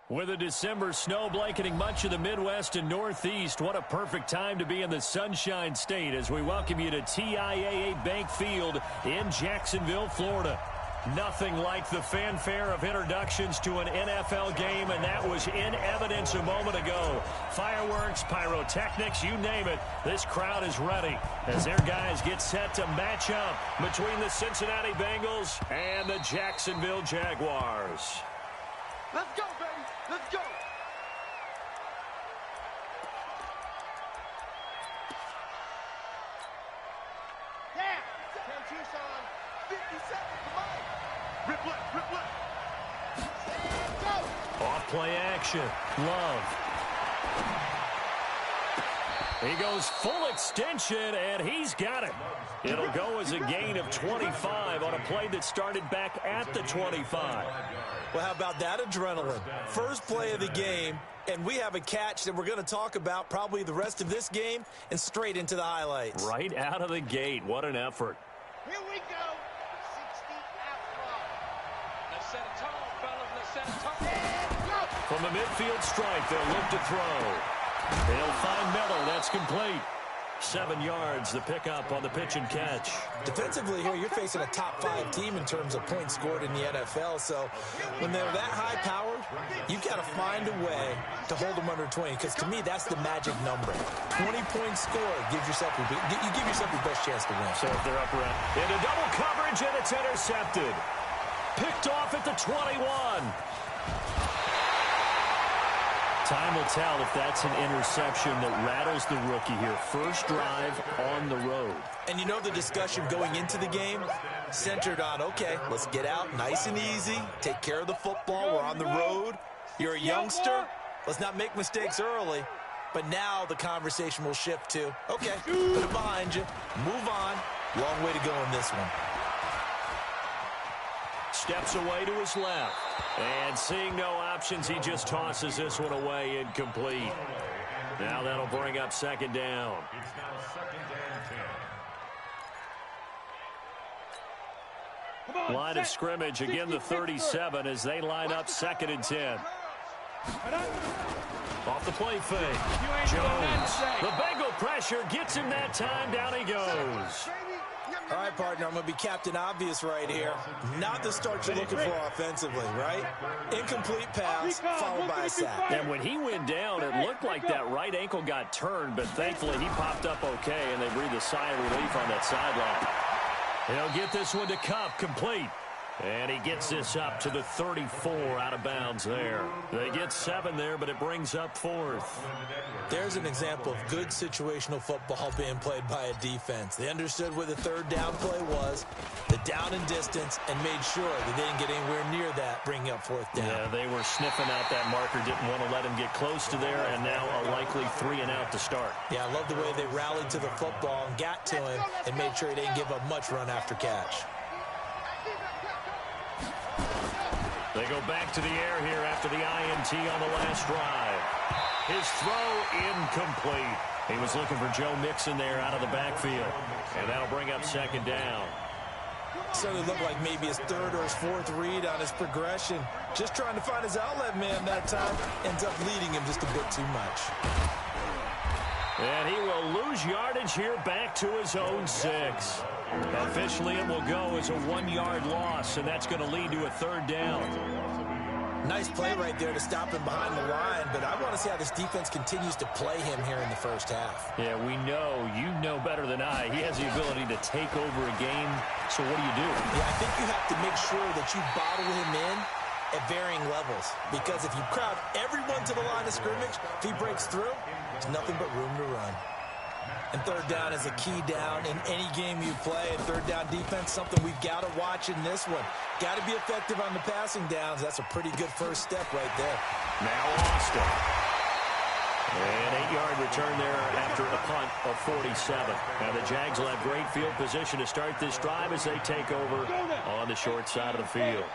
With a December snow blanketing much of the Midwest and Northeast, what a perfect time to be in the Sunshine State as we welcome you to TIAA Bank Field in Jacksonville, Florida. Nothing like the fanfare of introductions to an NFL game, and that was in evidence a moment ago. Fireworks, pyrotechnics, you name it, this crowd is ready as their guys get set to match up between the Cincinnati Bengals and the Jacksonville Jaguars. Let's go, baby. Let's go. Yeah. 10 Tucson. 50 seconds. Come on. Rip left. Rip left. Go. Off play action. Love. He goes full extension, and he's got it. It'll go as a gain of 25 on a play that started back at the 25. Well, how about that adrenaline? First play of the game, and we have a catch that we're going to talk about probably the rest of this game and straight into the highlights. Right out of the gate. What an effort. Here we go. 60 out long. Let's set a tone, fellas. Let's set a tone. From the midfield stripe, they'll look to throw. They'll find Miller. That's complete. 7 yards, the pickup on the pitch and catch. Defensively here, you're facing a top-5 team in terms of points scored in the NFL. So when they're that high-powered, you've got to find a way to hold them under 20. Because to me, that's the magic number. 20 points scored gives yourself you give yourself your best chance to win. So if they're up around into double coverage, and it's intercepted. Picked off at the 21. Time will tell if that's an interception that rattles the rookie here. First drive on the road. And you know the discussion going into the game centered on, okay, let's get out nice and easy, take care of the football, we're on the road. You're a youngster, let's not make mistakes early. But now the conversation will shift to, okay, put it behind you, move on. Long way to go in this one. Steps away to his left. And seeing no options, he just tosses this one away incomplete. Now that'll bring up second down. It's now second and 10. Line of scrimmage, again the 37 as they line up second and 10. Off the play fake. Jones. The Bengal pressure gets him that time. Down he goes. All right, partner, I'm going to be Captain Obvious right here. Not the start you're looking for offensively, right? Incomplete pass, followed by a sack. And when he went down, it looked like that right ankle got turned, but thankfully he popped up okay, and they breathed a sigh of relief on that sideline. He'll get this one to Cup, complete. And he gets this up to the 34 out of bounds there. They get 7 there, but it brings up 4th. There's an example of good situational football being played by a defense. They understood where the third down play was, the down and distance, and made sure that they didn't get anywhere near that, bringing up 4th down. Yeah, they were sniffing out that marker, didn't want to let him get close to there, and now a likely 3 and out to start. Yeah, I love the way they rallied to the football and got to him and made sure he didn't give up much run after catch. They go back to the air here after the INT on the last drive. His throw incomplete. He was looking for Joe Mixon there out of the backfield. And that'll bring up second down. Certainly looked like maybe his 3rd or his 4th read on his progression. Just trying to find his outlet man that time. Ends up leading him just a bit too much. And he will lose yardage here back to his own 6. Officially, it will go as a 1-yard loss, and that's going to lead to a 3rd down. Nice play right there to stop him behind the line, but I want to see how this defense continues to play him here in the first half. Yeah, we know. You know better than I. He has the ability to take over a game, so what do you do? Yeah, I think you have to make sure that you bottle him in at varying levels, because if you crowd everyone to the line of scrimmage, if he breaks through, there's nothing but room to run. And 3rd down is a key down in any game you play. And 3rd down defense, something we've got to watch in this one. Got to be effective on the passing downs. That's a pretty good first step right there. Now Austin. An 8-yard return there after a punt of 47. Now the Jags will have great field position to start this drive as they take over on the short side of the field.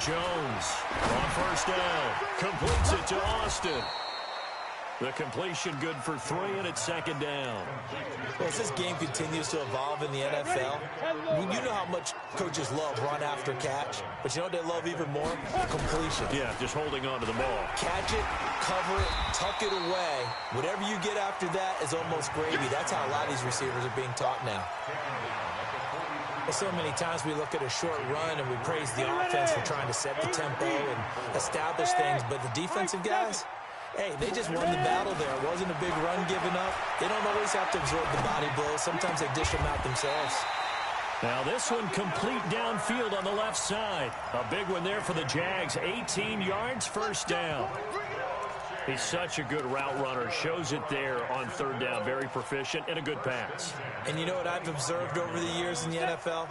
Jones on first down. Completes it to Austin. The completion good for 3, and it's second down. Well, as this game continues to evolve in the NFL, you know how much coaches love run after catch, but you know what they love even more? Completion. Yeah, just holding on to the ball. Catch it, cover it, tuck it away. Whatever you get after that is almost gravy. That's how a lot of these receivers are being taught now. So many times we look at a short run and we praise the offense for trying to set the tempo and establish things, but the defensive guys, hey, they just won the battle there. It wasn't a big run given up. They don't always have to absorb the body blows. Sometimes they dish them out themselves. Now this one complete downfield on the left side. A big one there for the Jags. 18 yards, first down. He's such a good route runner. Shows it there on third down. Very proficient and a good pass. And you know what I've observed over the years in the NFL?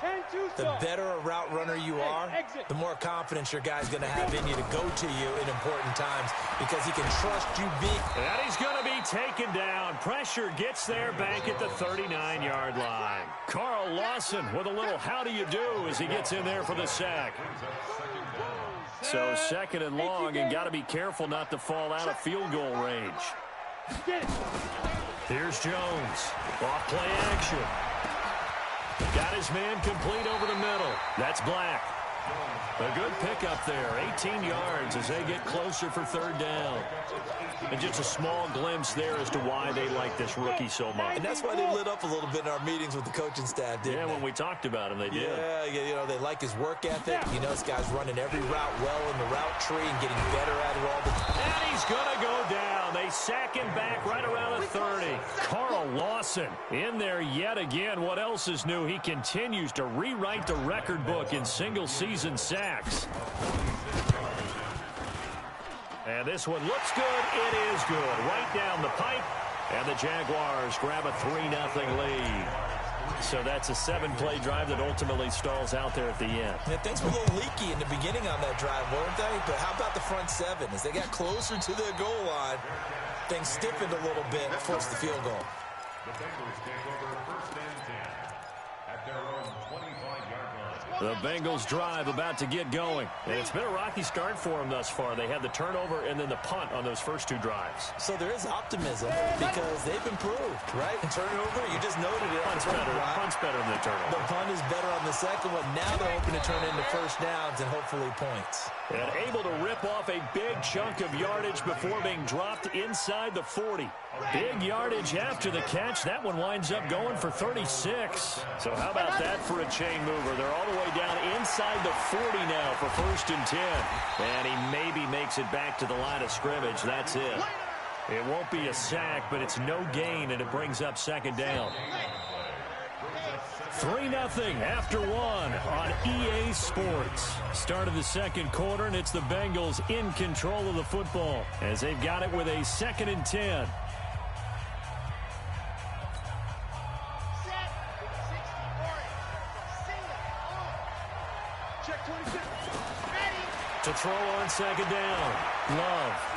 The better a route runner you are, the more confidence your guy's going to have in you to go to you in important times because he can trust you big. And he's going to be taken down. Pressure gets there back at the 39-yard line. Carl Lawson with a little how do you do as he gets in there for the sack. So second and long, and got to be careful not to fall out of field goal range. Here's Jones. Off play action. Got his man complete over the middle. That's Black. A good pickup there. 18 yards as they get closer for third down. And just a small glimpse there as to why they like this rookie so much. And that's why they lit up a little bit in our meetings with the coaching staff, didn't they? When we talked about him, they did. Yeah, you know, they like his work ethic. You know, this guy's running every route well in the route tree and getting better at it all the time. And he's going to go down. They sack him back right around the 30. Carl Lawson in there yet again. What else is new? He continues to rewrite the record book in single-season sacks. And this one looks good. It is good. Right down the pipe. And the Jaguars grab a 3-0 lead. So that's a 7-play drive that ultimately stalls out there at the end. Yeah, things were a little leaky in the beginning on that drive, weren't they? But how about the front 7? As they got closer to the goal line, things stiffened a little bit and forced the field goal. The Bengals take over first and 10 at their own 25-yard line. The Bengals drive about to get going. And it's been a rocky start for them thus far. They had the turnover and then the punt on those first 2 drives. So there is optimism because they've improved, right? And turnover, you just noted it. Punt's better than the turnover. The punt is better on the second one. Now they're hoping to turn into first downs and hopefully points. And able to rip off a big chunk of yardage before being dropped inside the 40. Big yardage after the catch. That one winds up going for 36. So how about that for a chain mover? They're all the way down inside the 40 now for first and 10. And he maybe makes it back to the line of scrimmage. That's it. It won't be a sack, but it's no gain, and it brings up second down. 3-0 after 1 on EA Sports. Start of the second quarter, and it's the Bengals in control of the football as they've got it with a 2nd and 10. To throw on second down. Love.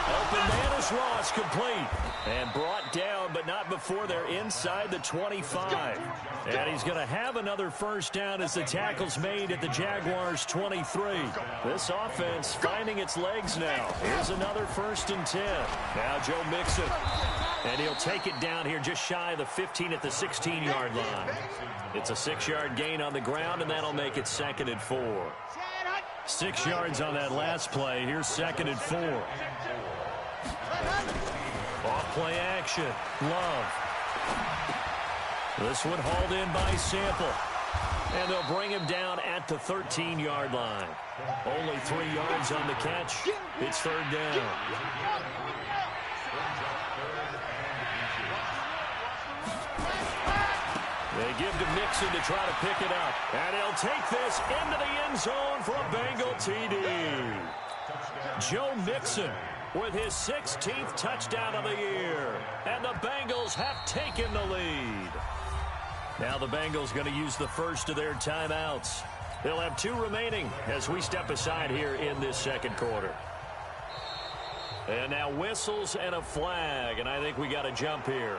Open man is Ross, complete. And brought down, but not before they're inside the 25. And he's going to have another first down as the tackle's made at the Jaguars' 23. This offense finding its legs now. Here's another 1st and 10. Now Joe Mixon. And he'll take it down here just shy of the 15 at the 16-yard line. It's a 6-yard gain on the ground, and that'll make it 2nd and 4. 6 yards on that last play. Here's 2nd and 4. Off play action. Love. This one hauled in by Sample. And they'll bring him down at the 13-yard line. Only 3 yards on the catch. It's 3rd down. They give to Mixon to try to pick it up. And he'll take this into the end zone for a Bengal TD. Joe Mixon with his 16th touchdown of the year. And the Bengals have taken the lead. Now the Bengals going to use the first of their timeouts. They'll have 2 remaining as we step aside here in this second quarter. And now whistles and a flag. And I think we got a jump here.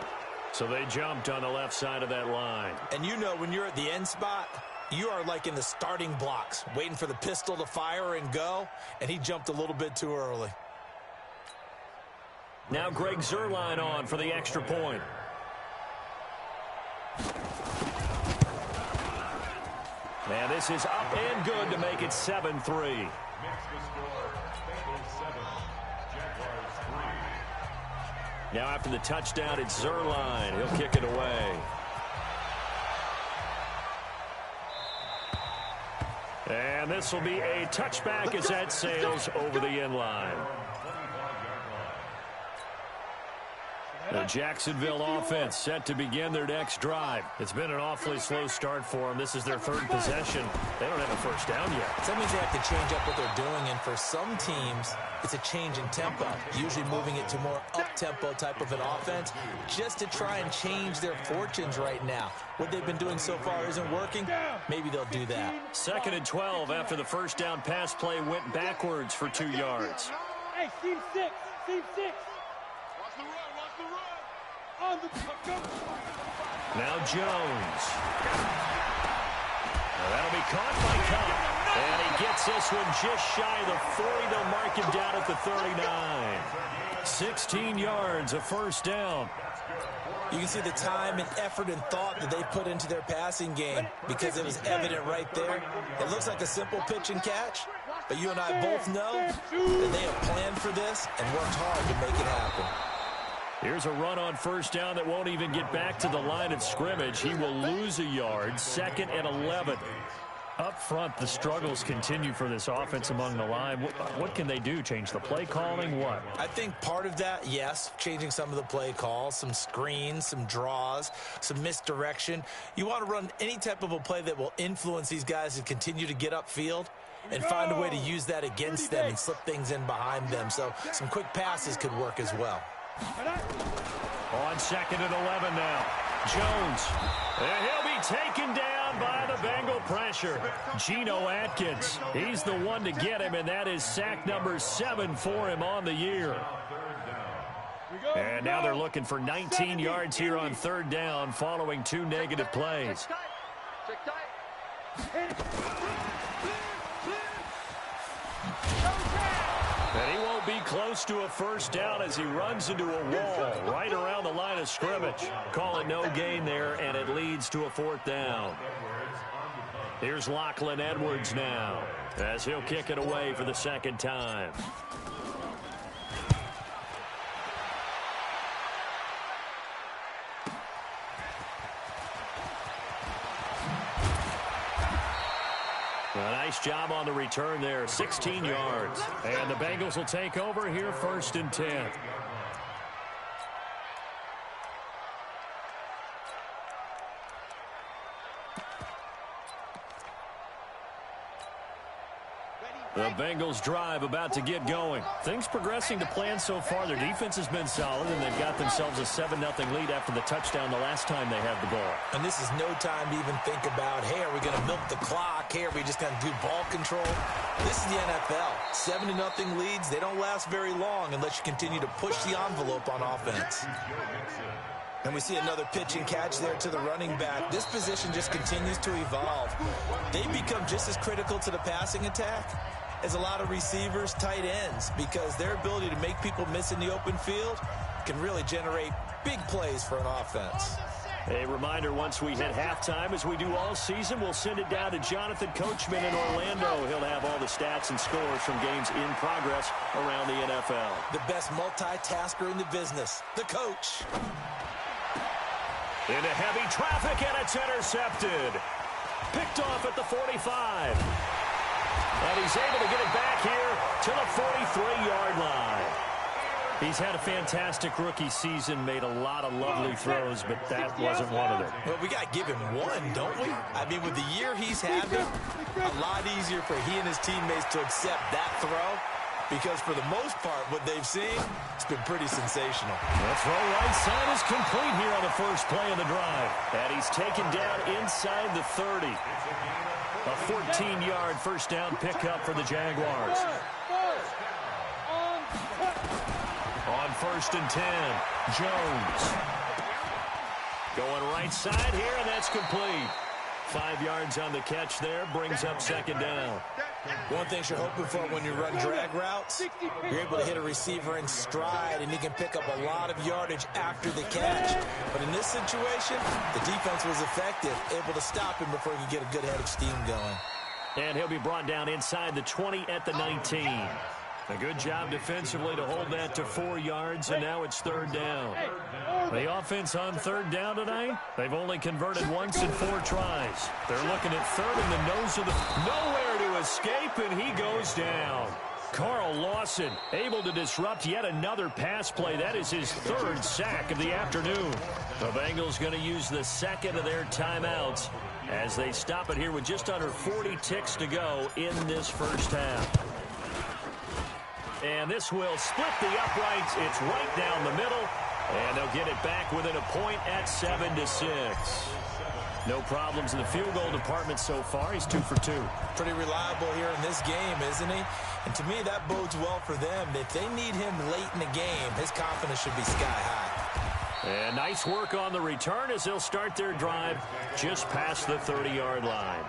So they jumped on the left side of that line. And you know when you're at the end spot, you are like in the starting blocks, waiting for the pistol to fire and go, and he jumped a little bit too early. Now Greg Zuerlein on for the extra point. And this is up and good to make it 7-3. Now after the touchdown, it's Zuerlein. He'll kick it away. And this will be a touchback as that sails over the end line. The Jacksonville offense set to begin their next drive. It's been an awfully slow start for them. This is their third possession. They don't have a first down yet. So that means they have to change up what they're doing, and for some teams, it's a change in tempo, usually moving it to more up-tempo type of an offense just to try and change their fortunes right now. What they've been doing so far isn't working. Maybe they'll do that. 2nd and 12 after the first down pass play went backwards for 2 yards. Hey, team 6, team 6. Now Jones. Now that'll be caught by Cobb. And he gets this one just shy of the 40. They'll mark him down at the 39. 16 yards, a first down. You can see the time and effort and thought that they put into their passing game because it was evident right there. It looks like a simple pitch and catch, but you and I both know that they have planned for this and worked hard to make it happen. Here's a run on first down that won't even get back to the line of scrimmage. He will lose a yard. 2nd and 11. Up front, the struggles continue for this offense among the line. What can they do? Change the play calling? What? I think part of that, yes, changing some of the play calls, some screens, some draws, some misdirection. You want to run any type of a play that will influence these guys to continue to get upfield and find a way to use that against them and slip things in behind them. So some quick passes could work as well. On 2nd and 11 now. Jones. And he'll be taken down by the Bengal pressure. Geno Atkins. He's the one to get him, and that is sack number 7 for him on the year. And now they're looking for 19 yards here on 3rd down following 2 negative plays. And he won't be close to a first down as he runs into a wall right around the line of scrimmage. Call it no gain there, and it leads to a 4th down. Here's Lachlan Edwards now as he'll kick it away for the 2nd time. A nice job on the return there, 16 yards. And the Bengals will take over here 1st and 10. The Bengals drive about to get going. Things progressing to plan so far. Their defense has been solid, and they've got themselves a 7-0 lead after the touchdown the last time they had the ball. And this is no time to even think about, hey, are we going to milk the clock? Hey, are we just going to do ball control? This is the NFL. 7-0 leads, they don't last very long unless you continue to push the envelope on offense. And we see another pitch and catch there to the running back. This position just continues to evolve. They become just as critical to the passing attack as a lot of receivers, tight ends, because their ability to make people miss in the open field can really generate big plays for an offense. A reminder, once we hit halftime, as we do all season, we'll send it down to Jonathan Coachman in Orlando. He'll have all the stats and scores from games in progress around the NFL. The best multitasker in the business, the coach. Into heavy traffic, and it's intercepted. Picked off at the 45. And he's able to get it back here to the 43-yard line. He's had a fantastic rookie season, made a lot of lovely throws, but that wasn't one of them. Well, we got to give him one, don't we? I mean, with the year he's had, a lot easier for he and his teammates to accept that throw, because for the most part, what they've seen, it's been pretty sensational. The throw right side is complete here on the first play of the drive. And he's taken down inside the 30. A 14-yard first down pickup for the Jaguars. On 1st and 10, Jones. Going right side here, and that's complete. 5 yards on the catch there, brings up 2nd down. One thing you're hoping for when you run drag routes, you're able to hit a receiver in stride, and he can pick up a lot of yardage after the catch. But in this situation, the defense was effective, able to stop him before he could get a good head of steam going. And he'll be brought down inside the 20 at the 19. A good job defensively to hold that to 4 yards, and now it's third down. The offense on third down tonight, they've only converted once in 4 tries. They're looking at third in the nose of the... Nowhere to escape, and he goes down. Carl Lawson able to disrupt yet another pass play. That is his 3rd sack of the afternoon. The Bengals going to use the 2nd of their timeouts as they stop it here with just under 40 ticks to go in this first half. And this will split the uprights. It's right down the middle. And they'll get it back within a point at 7-6. No problems in the field goal department so far. He's 2 for 2. Pretty reliable here in this game, isn't he? And to me, that bodes well for them. If they need him late in the game, his confidence should be sky high. And nice work on the return as they'll start their drive just past the 30-yard line.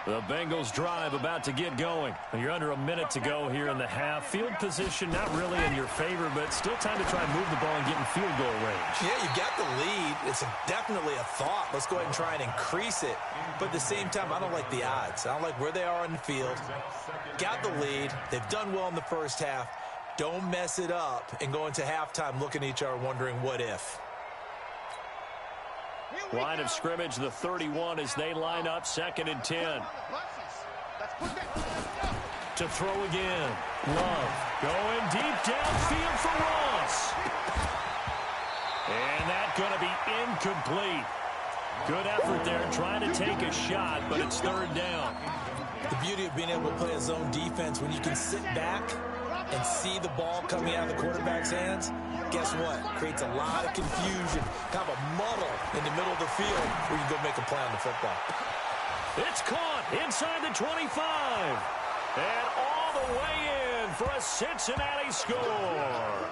The Bengals drive about to get going. You're under a minute to go here in the half. Field position not really in your favor, but still time to try and move the ball and get in field goal range. Yeah, you got the lead. It's definitely a thought. Let's go ahead and try and increase it. But at the same time, I don't like the odds. I don't like where they are on the field. Got the lead. They've done well in the first half. Don't mess it up and go into halftime looking at each other wondering what if. Line of scrimmage, the 31 as they line up, 2nd and 10. To throw again. Love going deep downfield for Ross. And that's going to be incomplete. Good effort there trying to take a shot, but it's 3rd down. The beauty of being able to play a zone defense when you can sit back and see the ball coming out of the quarterback's hands, guess what? Creates a lot of confusion, kind of a muddle in the middle of the field where you go make a play on the football. It's caught inside the 25. And all the way in for a Cincinnati score.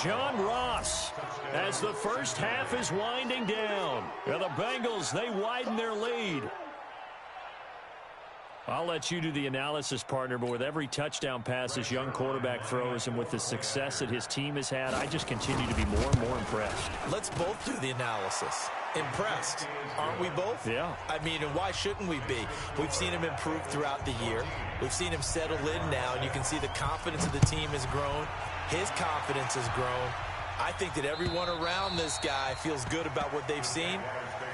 John Ross as the first half is winding down. And the Bengals, they widen their lead. I'll let you do the analysis, partner, but with every touchdown pass this young quarterback throws and with the success that his team has had, I just continue to be more and more impressed. Let's both do the analysis. Impressed, aren't we both? Yeah. I mean, and why shouldn't we be? We've seen him improve throughout the year. We've seen him settle in now, and you can see the confidence of the team has grown. His confidence has grown. I think that everyone around this guy feels good about what they've seen,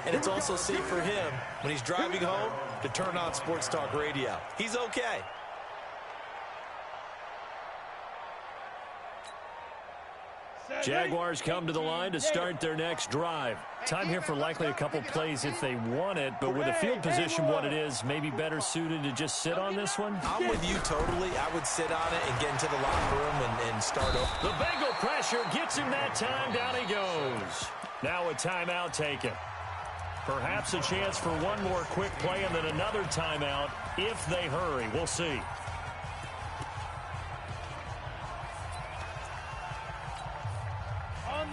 and it's also safe for him when he's driving home to turn on Sports Talk Radio. He's okay. Jaguars come to the line to start their next drive. Time here for likely a couple plays if they want it, but with the field position what it is, maybe better suited to just sit on this one? I'm with you totally. I would sit on it and get into the locker room and start over. The Bengal pressure gets him that time. Down he goes. Now a timeout taken. Perhaps a chance for one more quick play and then another timeout if they hurry. We'll see.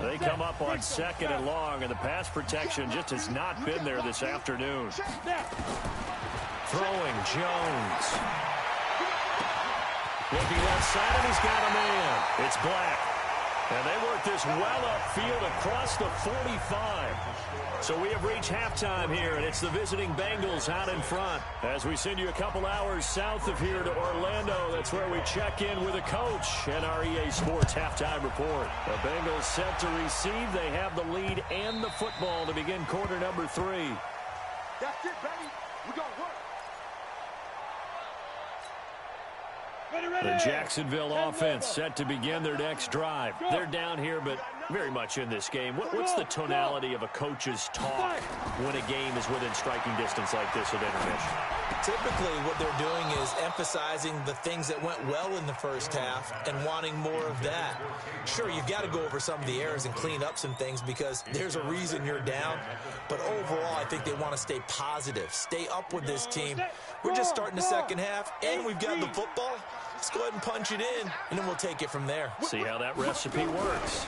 They come up on 2nd and long, and the pass protection just has not been there this afternoon. Throwing Jones. Looking left side, and he's got a man. It's Black. And they work this well upfield across the 45. So we have reached halftime here, and it's the visiting Bengals out in front. As we send you a couple hours south of here to Orlando, that's where we check in with a coach and our EA Sports halftime report. The Bengals set to receive. They have the lead and the football to begin quarter number 3. That's it, baby. We're going to work. The Jacksonville offense set to begin their next drive. They're down here, but very much in this game. What's the tonality of a coach's talk when a game is within striking distance like this at intermission? Typically, what they're doing is emphasizing the things that went well in the first half and wanting more of that. Sure, you've got to go over some of the errors and clean up some things because there's a reason you're down. But overall, I think they want to stay positive, stay up with this team. We're just starting the second half, and we've got the football. Let's go ahead and punch it in, and then we'll take it from there. See how that recipe works.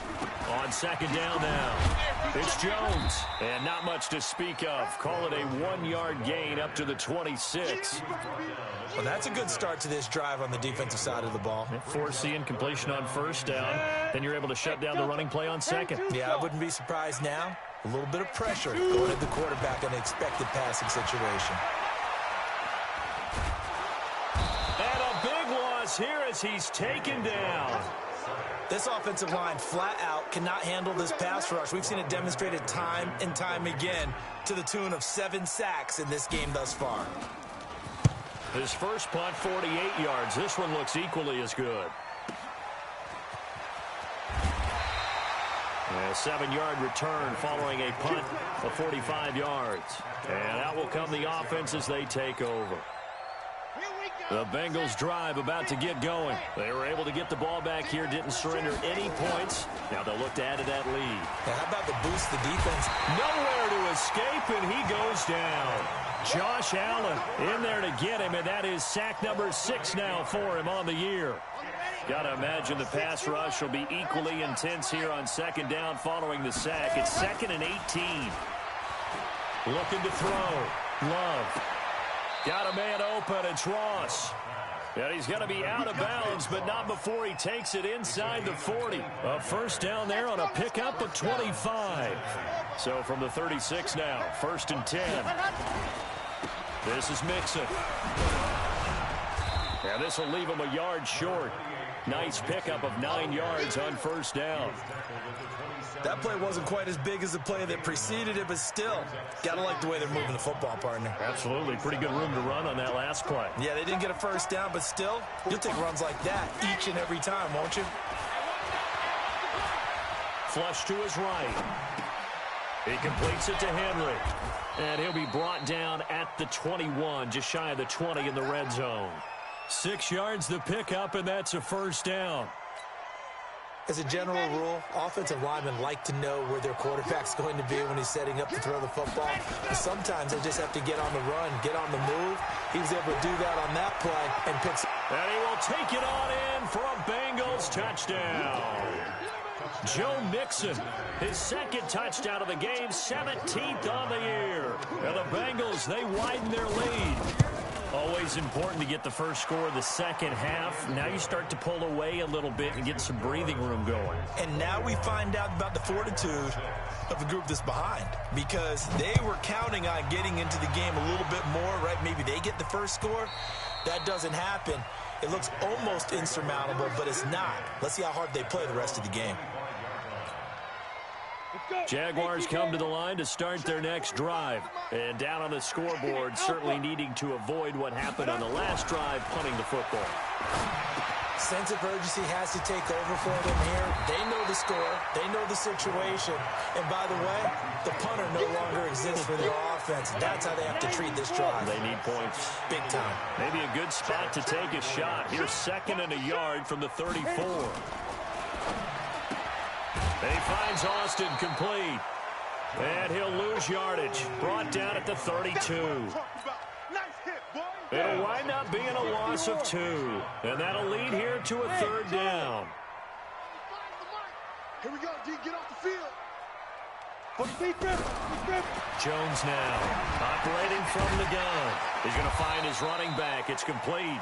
On second down now, it's Jones. And not much to speak of. Call it a 1-yard gain up to the 26. Well, that's a good start to this drive on the defensive side of the ball. Force the incompletion on first down. Then you're able to shut down the running play on second. Yeah, I wouldn't be surprised now. A little bit of pressure going at the quarterback in an expected passing situation. And a big loss here as he's taken down. This offensive line flat out cannot handle this pass rush. We've seen it demonstrated time and time again to the tune of 7 sacks in this game thus far. His first punt, 48 yards. This one looks equally as good. A 7-yard return following a punt of 45 yards. And out will come the offense as they take over. The Bengals drive about to get going. They were able to get the ball back here, didn't surrender any points. Now they'll look to add to that lead. Now how about the boost the defense? Nowhere to escape, and he goes down. Josh Allen in there to get him, and that is sack number 6 now for him on the year. Got to imagine the pass rush will be equally intense here on second down following the sack. It's 2nd and 18. Looking to throw. Love. Got a man open. It's Ross. And he's going to be out of bounds, but not before he takes it inside the 40. A first down there on a pickup of 25. So from the 36 now, 1st and 10. This is Mixon. And this will leave him a yard short. Nice pickup of 9 yards on first down. That play wasn't quite as big as the play that preceded it, but still, got to like the way they're moving the football, partner. Absolutely. Pretty good room to run on that last play. Yeah, they didn't get a first down, but still, you'll take runs like that each and every time, won't you? Flush to his right. He completes it to Henry. And he'll be brought down at the 21, just shy of the 20 in the red zone. 6 yards the pickup, and that's a first down. As a general rule, offensive linemen like to know where their quarterback's going to be when he's setting up to throw the football. But sometimes they just have to get on the run, get on the move. He was able to do that on that play and picks. And he will take it on in for a Bengals touchdown. Joe Mixon, his 2nd touchdown of the game, 17th on the year. And the Bengals, they widen their lead. Always important to get the first score of the second half. Now you start to pull away a little bit and get some breathing room going. And now we find out about the fortitude of the group that's behind, because they were counting on getting into the game a little bit more, right? Maybe they get the first score. That doesn't happen. It looks almost insurmountable, but it's not. Let's see how hard they play the rest of the game. Jaguars come to the line to start their next drive. And down on the scoreboard, certainly needing to avoid what happened on the last drive, punting the football. Sense of urgency has to take over for them here. They know the score. They know the situation. And by the way, the punter no longer exists for their offense. That's how they have to treat this drive. They need points. Big time. Maybe a good spot to take a shot. Here's 2nd and a yard from the 34. And he finds Austin complete. And he'll lose yardage. Brought down at the 32. It'll wind up being a loss of 2. And that'll lead here to a 3rd down. Here we go, D. Get off the field. Jones now operating from the gun. He's going to find his running back. It's complete.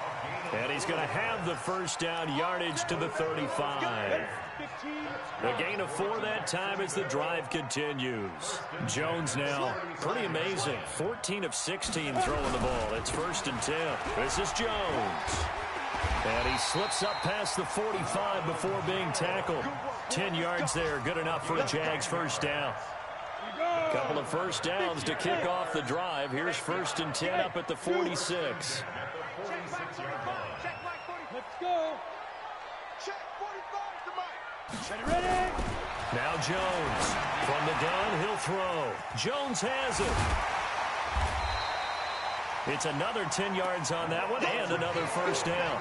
And he's going to have the first down, yardage to the 35. A gain of 4 that time as the drive continues. Jones now, pretty amazing. 14 of 16 throwing the ball. It's 1st and 10. This is Jones. And he slips up past the 45 before being tackled. 10 yards there, good enough for a Jags first down. Couple of first downs to kick off the drive. Here's 1st and 10 up at the 46. Let's go. Check 45 to Mike. Ready? Now Jones. From the gun, he'll throw. Jones has it. It's another 10 yards on that one and another first down.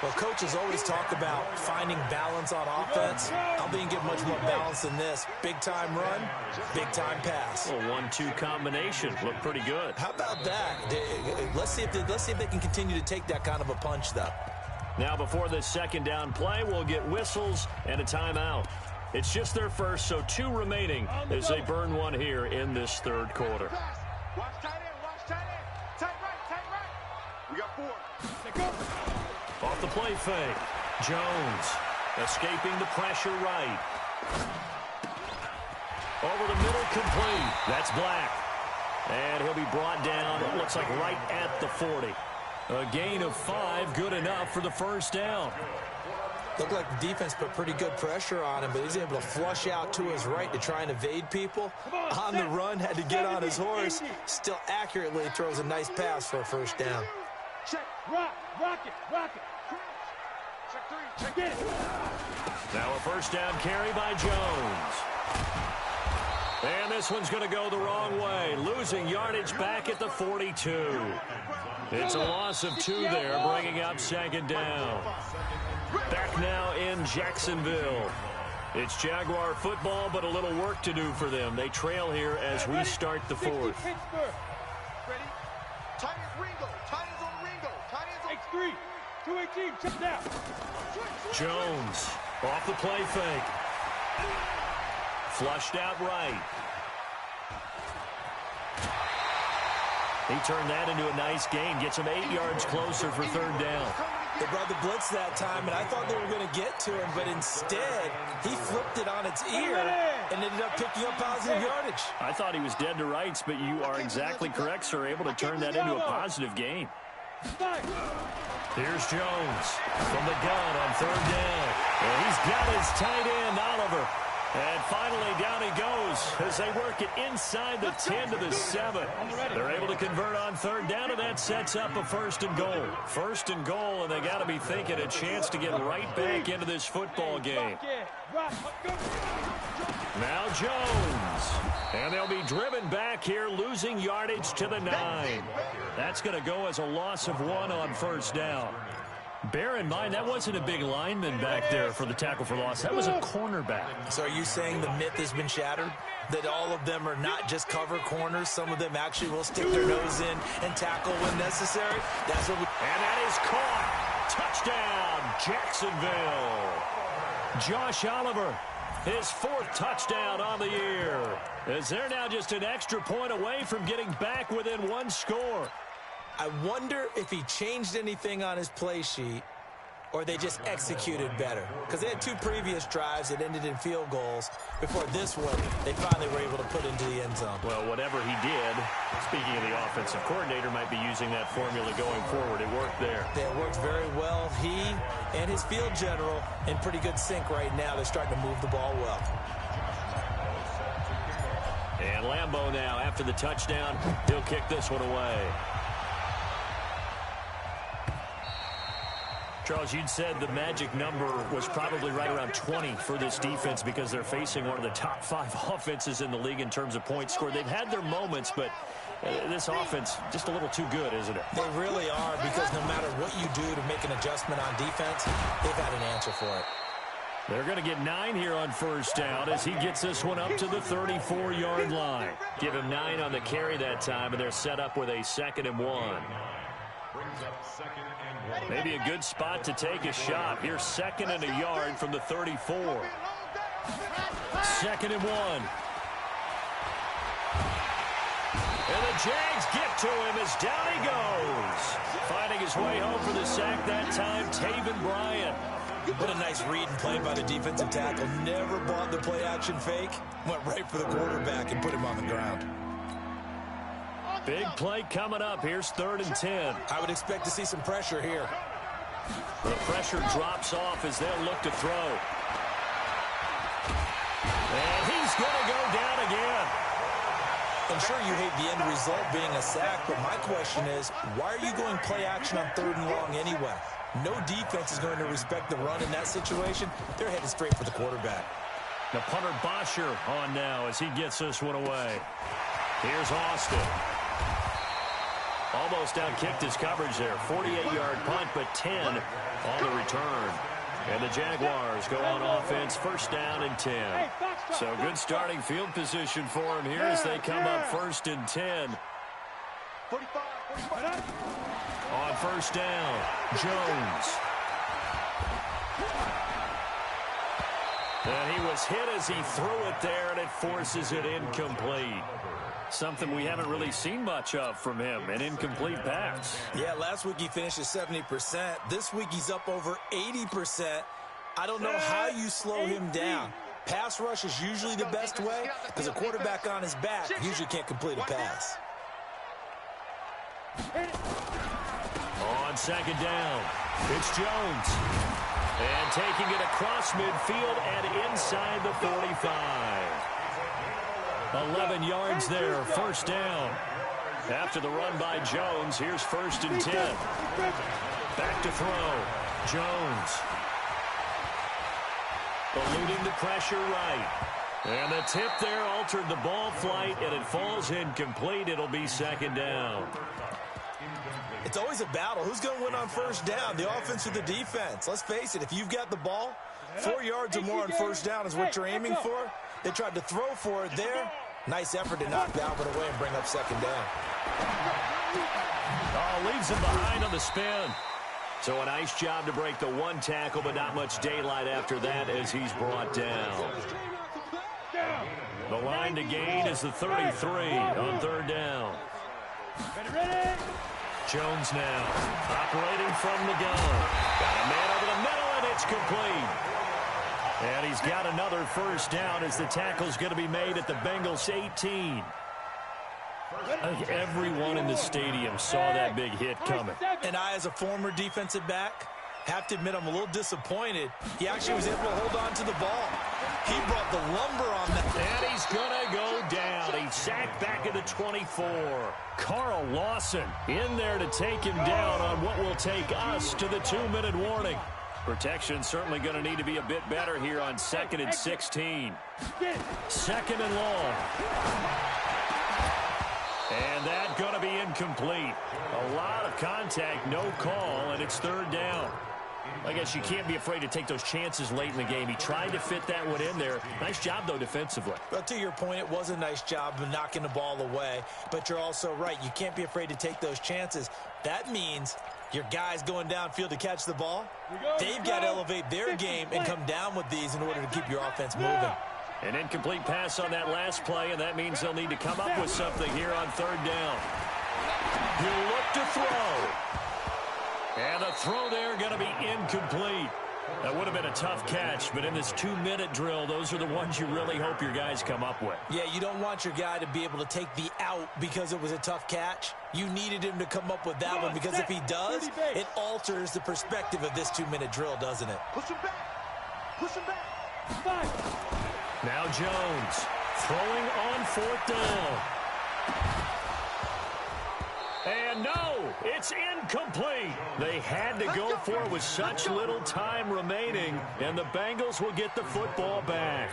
Well, coaches always talk about finding balance on offense. I don't think you get much more balance than this. Big-time run, big-time pass. A 1-2 combination. Looked pretty good. How about that? Let's see if they can continue to take that kind of a punch, though. Now, before this second down play, we'll get whistles and a timeout. It's just their first, so 2 remaining as they burn one here in this third quarter. Watch tight end, watch tight end. Tight right. We got 4. Off the play fake. Jones escaping the pressure right. Over the middle, complete. That's Black. And he'll be brought down, it looks like right at the 40. A gain of 5, good enough for the first down. Looked like the defense put pretty good pressure on him, but he's able to flush out to his right to try and evade people. On the run, had to get on his horse. Still accurately throws a nice pass for a first down. Check, rock it. Check 3, check it. Now a first down carry by Jones. And this one's going to go the wrong way. Losing yardage back at the 42. It's a loss of 2 there, bringing up second down. Back now in Jacksonville. It's Jaguar football, but a little work to do for them. They trail here as we start the 4th. Ready? Tight ends Ringo. Tight ends on Ringo. Tight ends on X3. 218. Check down. Jones off the play fake. Flushed out right. He turned that into a nice gain. Gets him 8 yards closer for third down. They brought the blitz that time, and I thought they were going to get to him, but instead, he flipped it on its ear and ended up picking up positive yardage. I thought he was dead to rights, but you are exactly correct, sir. Able to turn that into a positive gain. Here's Jones from the gun on third down. And he's got his tight end, Oliver. And finally, down he goes as they work it inside the 10 to the 7. They're able to convert on third down, and that sets up a 1st and goal. 1st and goal, and they got to be thinking a chance to get right back into this football game. Now Jones. And they'll be driven back here, losing yardage to the 9. That's going to go as a loss of 1 on first down. Bear in mind, that wasn't a big lineman back there for the tackle for loss. That was a cornerback. So are you saying the myth has been shattered? That all of them are not just cover corners? Some of them actually will stick their nose in and tackle when necessary? That's what we... And that is caught. Touchdown, Jacksonville. Josh Oliver, his 4th touchdown on the year. As they're now just an extra point away from getting back within 1 score. I wonder if he changed anything on his play sheet or they just executed better. Because they had 2 previous drives that ended in field goals. Before this one, they finally were able to put into the end zone. Well, whatever he did, speaking of the offensive coordinator, might be using that formula going forward. It worked there. Yeah, it worked very well. He and his field general in pretty good sync right now. They're starting to move the ball well. And Lambeau now, after the touchdown, he'll kick this one away. Charles, you'd said the magic number was probably right around 20 for this defense because they're facing one of the top 5 offenses in the league in terms of points scored. They've had their moments, but this offense just a little too good, isn't it? They really are, because no matter what you do to make an adjustment on defense, they've had an answer for it. They're going to get 9 here on first down as he gets this one up to the 34-yard line. Give him 9 on the carry that time, and they're set up with a 2nd and 1. Maybe a good spot to take a shot. Here's 2nd and a yard from the 34. 2nd and 1. And the Jags get to him as down he goes. Finding his way home for the sack that time, Taven Bryan. What a nice read and play by the defensive tackle. Never bought the play-action fake. Went right for the quarterback and put him on the ground. Big play coming up. Here's 3rd and 10. I would expect to see some pressure here. The pressure drops off as they'll look to throw. And he's going to go down again. I'm sure you hate the end result being a sack, but my question is, why are you going play action on 3rd and long anyway? No defense is going to respect the run in that situation. They're headed straight for the quarterback. The punter Bosher on now as he gets this one away. Here's Austin. Almost outkicked his coverage there. 48-yard punt, but 10 on the return. And the Jaguars go on offense, 1st down and 10. So good starting field position for him here as they come up 1st and 10. On 1st down, Jones And he was hit as he threw it there, and it forces it incomplete. Something we haven't really seen much of from him, an incomplete pass. Yeah, last week he finished at 70%. This week he's up over 80%. I don't know how you slow him down. Pass rush is usually the best way because a quarterback on his back usually can't complete a pass. On second down, it's Jones. And taking it across midfield and inside the 45. 11 yards there, first down. After the run by Jones, here's 1st and 10. Back to throw. Jones. Eluding the pressure right. And the tip there altered the ball flight, and it falls incomplete. It'll be 2nd down. It's always a battle. Who's going to win on 1st down, the offense or the defense? Let's face it, if you've got the ball, 4 yards or more on 1st down is what you're aiming for. They tried to throw for it there. Nice effort to knock that one away and bring up 2nd down. Oh, leaves him behind on the spin. So a nice job to break the one tackle, but not much daylight after that as he's brought down. The line to gain is the 33 on 3rd down. Jones now operating from the gun. Got a man over the middle, and it's complete. And he's got another 1st down as the tackle's going to be made at the Bengals 18. I think everyone in the stadium saw that big hit coming. And I, as a former defensive back, have to admit I'm a little disappointed. He actually was able to hold on to the ball. He brought the lumber on that. And he's going to go down. He's sacked back at the 24. Carl Lawson in there to take him down on what will take us to the 2-minute warning. Protection certainly going to need to be a bit better here on 2nd and 16. 2nd and long. And that's going to be incomplete. A lot of contact, no call, and it's 3rd down. I guess you can't be afraid to take those chances late in the game. He tried to fit that one in there. Nice job, though, defensively. Well, to your point, it was a nice job of knocking the ball away. But you're also right. You can't be afraid to take those chances. That means your guys going downfield to catch the ball, they've got to elevate their game and come down with these in order to keep your offense moving. An incomplete pass on that last play, and that means they'll need to come up with something here on 3rd down. He'll look to throw. And the throw there going to be incomplete. That would have been a tough catch, but in this 2-minute drill, those are the ones you really hope your guys come up with. Yeah, you don't want your guy to be able to take the out because it was a tough catch. You needed him to come up with that one because if he does, it alters the perspective of this 2-minute drill, doesn't it? Push him back. Push him back. Now Jones throwing on 4th down. And no, it's incomplete. They had to go for it with such little time remaining, and the Bengals will get the football back.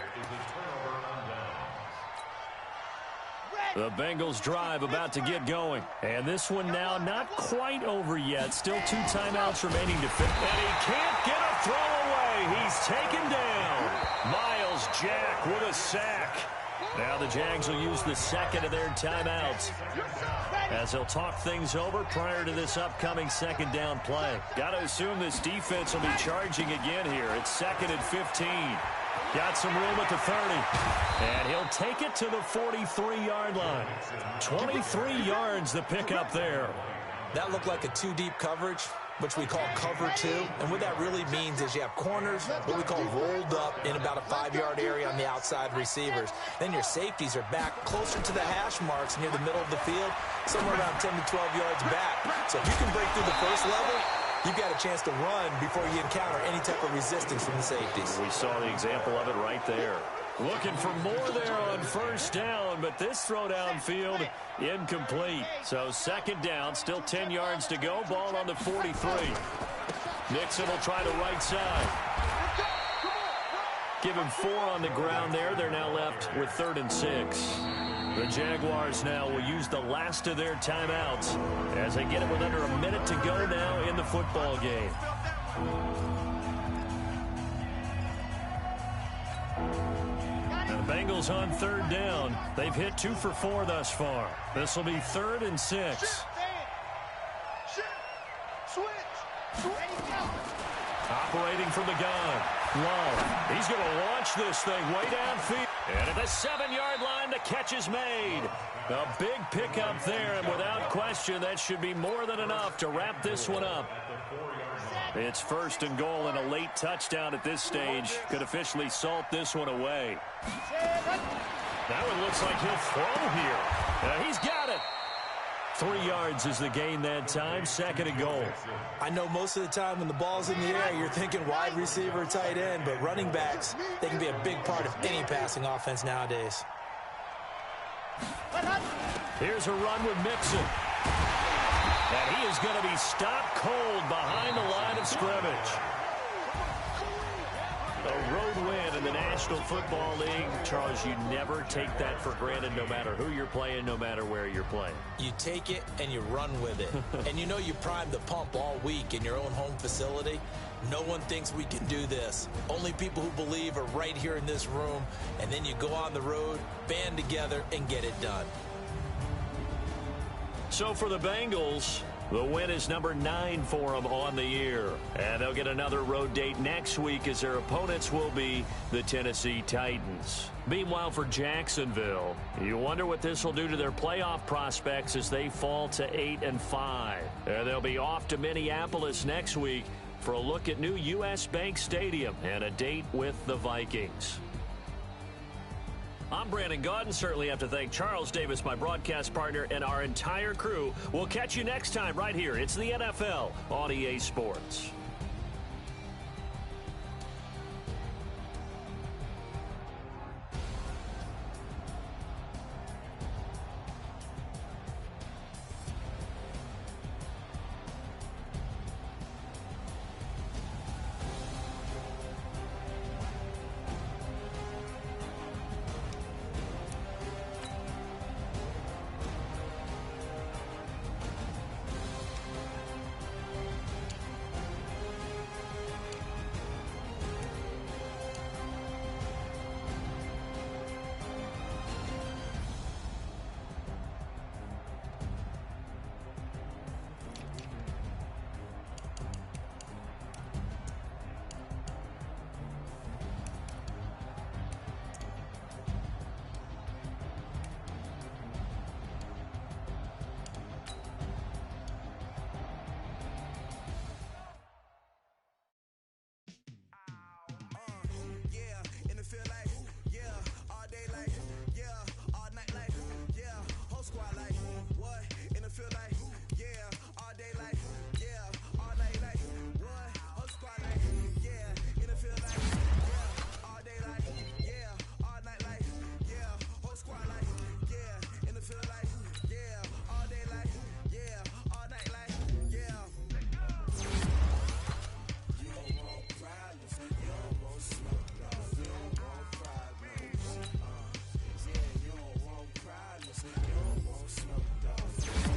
The Bengals drive about to get going. And this one now not quite over yet. Still 2 timeouts remaining to finish. And he can't get a throw away. He's taken down. Miles Jack with a sack. Now the Jags will use the 2nd of their timeouts as they'll talk things over prior to this upcoming 2nd down play. Got to assume this defense will be charging again here. It's 2nd and 15. Got some room at the 30. And he'll take it to the 43-yard line. 23 yards the pickup there. That looked like a 2-deep coverage, which we call cover 2. And what that really means is you have corners, what we call rolled up in about a 5-yard area on the outside receivers. Then your safeties are back closer to the hash marks near the middle of the field, somewhere around 10 to 12 yards back. So if you can break through the first level, you've got a chance to run before you encounter any type of resistance from the safeties. We saw the example of it right there. Looking for more there on 1st down, but this throw downfield incomplete. So 2nd down, still 10 yards to go. Ball on the 43. Nixon will try the right side. Give him 4 on the ground there. They're now left with 3rd and 6. The Jaguars now will use the last of their timeouts as they get it with under a minute to go now in the football game. Bengals on 3rd down. They've hit 2 for 4 thus far. This will be 3rd and 6. Operating waiting from the gun. Love. He's going to launch this thing way downfield. And at the 7-yard line, the catch is made. A big pickup there, and without question, that should be more than enough to wrap this one up. It's 1st and goal, and a late touchdown at this stage could officially salt this one away. Now it looks like he'll throw here. He's got it. 3 yards is the gain that time, 2nd and goal. I know most of the time when the ball's in the air, you're thinking wide receiver, tight end, but running backs, they can be a big part of any passing offense nowadays. Here's a run with Mixon. And he is going to be stopped cold behind the line of scrimmage. A road win in the National Football League. Charles, you never take that for granted no matter who you're playing, no matter where you're playing. You take it and you run with it. And you know you primed the pump all week in your own home facility. No one thinks we can do this. Only people who believe are right here in this room. And then you go on the road, band together, and get it done. So for the Bengals, the win is number 9 for them on the year. And they'll get another road date next week as their opponents will be the Tennessee Titans. Meanwhile, for Jacksonville, you wonder what this will do to their playoff prospects as they fall to 8-5. They'll be off to Minneapolis next week for a look at new U.S. Bank Stadium and a date with the Vikings. I'm Brandon Gaudin. Certainly have to thank Charles Davis, my broadcast partner, and our entire crew. We'll catch you next time right here. It's the NFL on EA Sports.